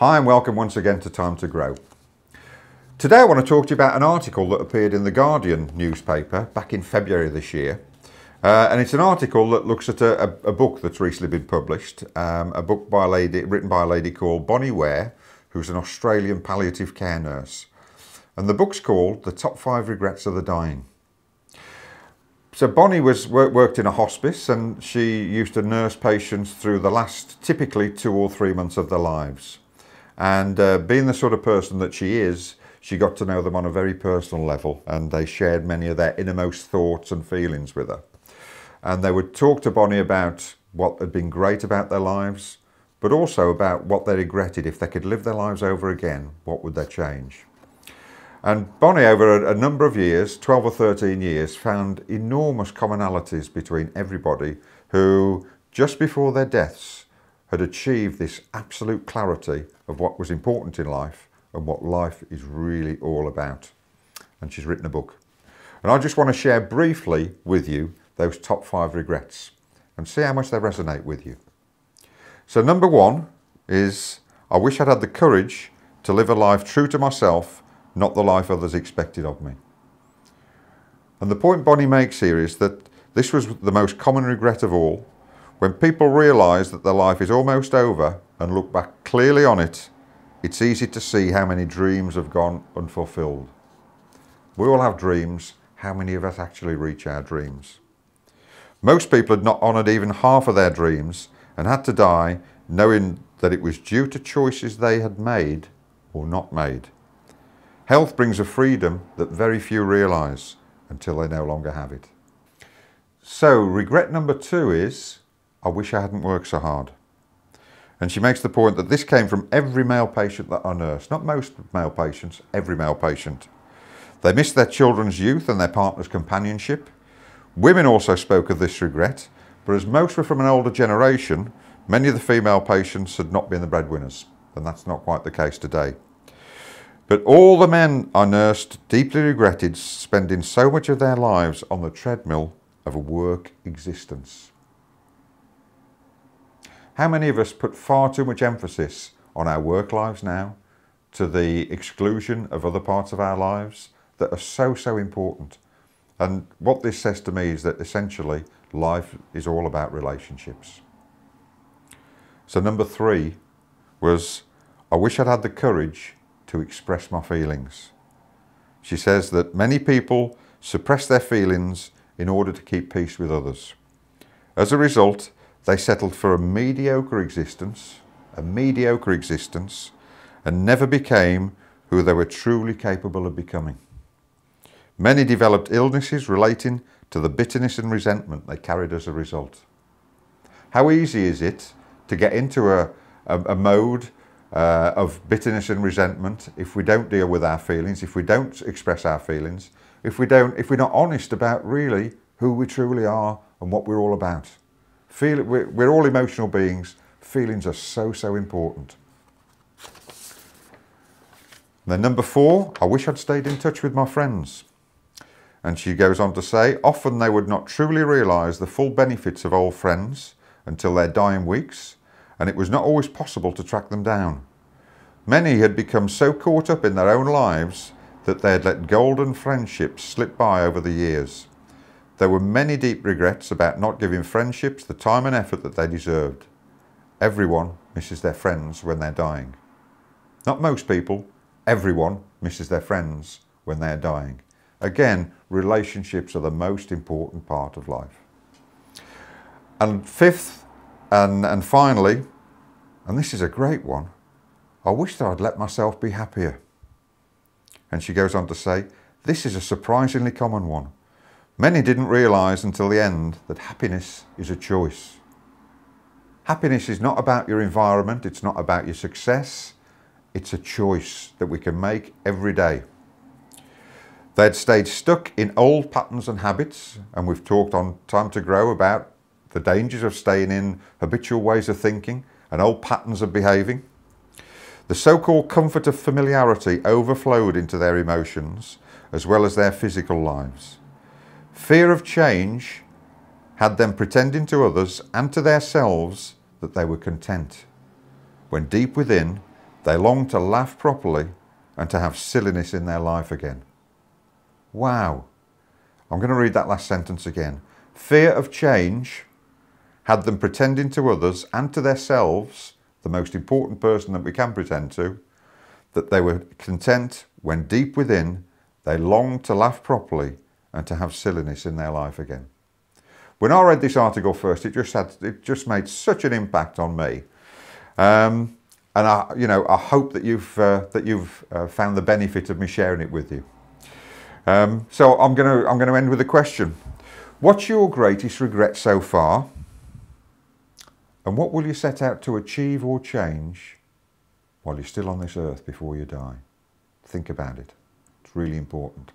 Hi and welcome once again to Time to Grow. Today I want to talk to you about an article that appeared in the Guardian newspaper back in February this year. And it's an article that looks at a book that's recently been published, a book written by a lady called Bonnie Ware, who's an Australian palliative care nurse. And the book's called The Top 5 Regrets of the Dying. So Bonnie worked in a hospice, and she used to nurse patients through the last typically 2 or 3 months of their lives. And being the sort of person that she is, she got to know them on a very personal level, and they shared many of their innermost thoughts and feelings with her. And they would talk to Bonnie about what had been great about their lives, but also about what they regretted. If they could live their lives over again, what would they change? And Bonnie, over a number of years, 12 or 13 years, found enormous commonalities between everybody who, just before their deaths, had achieved this absolute clarity of what was important in life and what life is really all about. And she's written a book. And I just want to share briefly with you those top 5 regrets and see how much they resonate with you. So number 1 is, I wish I'd had the courage to live a life true to myself, not the life others expected of me. And the point Bonnie makes here is that this was the most common regret of all. When people realise that their life is almost over and look back clearly on it, it's easy to see how many dreams have gone unfulfilled. We all have dreams. How many of us actually reach our dreams? Most people had not honoured even half of their dreams and had to die knowing that it was due to choices they had made or not made. Health brings a freedom that very few realise until they no longer have it. So regret number 2 is, I wish I hadn't worked so hard. And she makes the point that this came from every male patient that I nursed, not most male patients, every male patient. They missed their children's youth and their partner's companionship. Women also spoke of this regret, but as most were from an older generation, many of the female patients had not been the breadwinners, and that's not quite the case today. But all the men I nursed deeply regretted spending so much of their lives on the treadmill of a work existence. How many of us put far too much emphasis on our work lives now, to the exclusion of other parts of our lives that are so important? And what this says to me is that essentially life is all about relationships. So number 3 was, I wish I'd had the courage to express my feelings. She says that many people suppress their feelings in order to keep peace with others. As a result, they settled for a mediocre existence, and never became who they were truly capable of becoming. Many developed illnesses relating to the bitterness and resentment they carried as a result. How easy is it to get into a mode of bitterness and resentment if we don't deal with our feelings, if we don't express our feelings, if we're not honest about really who we truly are and what we're all about. We're all emotional beings. Feelings are so important. Then number 4, I wish I'd stayed in touch with my friends. And she goes on to say, often they would not truly realise the full benefits of old friends until their dying weeks, and it was not always possible to track them down. Many had become so caught up in their own lives that they had let golden friendships slip by over the years. There were many deep regrets about not giving friendships the time and effort that they deserved. Everyone misses their friends when they're dying. Not most people, everyone misses their friends when they're dying. Again, relationships are the most important part of life. And 5th, and finally, and this is a great one, I wish that I'd let myself be happier. And she goes on to say, this is a surprisingly common one. Many didn't realise until the end that happiness is a choice. Happiness is not about your environment, it's not about your success, it's a choice that we can make every day. They'd stayed stuck in old patterns and habits, and we've talked on Time to Grow about the dangers of staying in habitual ways of thinking and old patterns of behaving. The so-called comfort of familiarity overflowed into their emotions as well as their physical lives. Fear of change had them pretending to others and to themselves that they were content, when deep within They long to laugh properly and to have silliness in their life again. Wow. I'm going to read that last sentence again. Fear of change had them pretending to others and to themselves, the most important person that we can pretend to, that they were content when deep within they longed to laugh properly and to have silliness in their life again. When I read this article first, it just made such an impact on me. And I hope that you've found the benefit of me sharing it with you. So I'm going to end with a question. What's your greatest regret so far? And what will you set out to achieve or change while you're still on this earth before you die? Think about it. It's really important.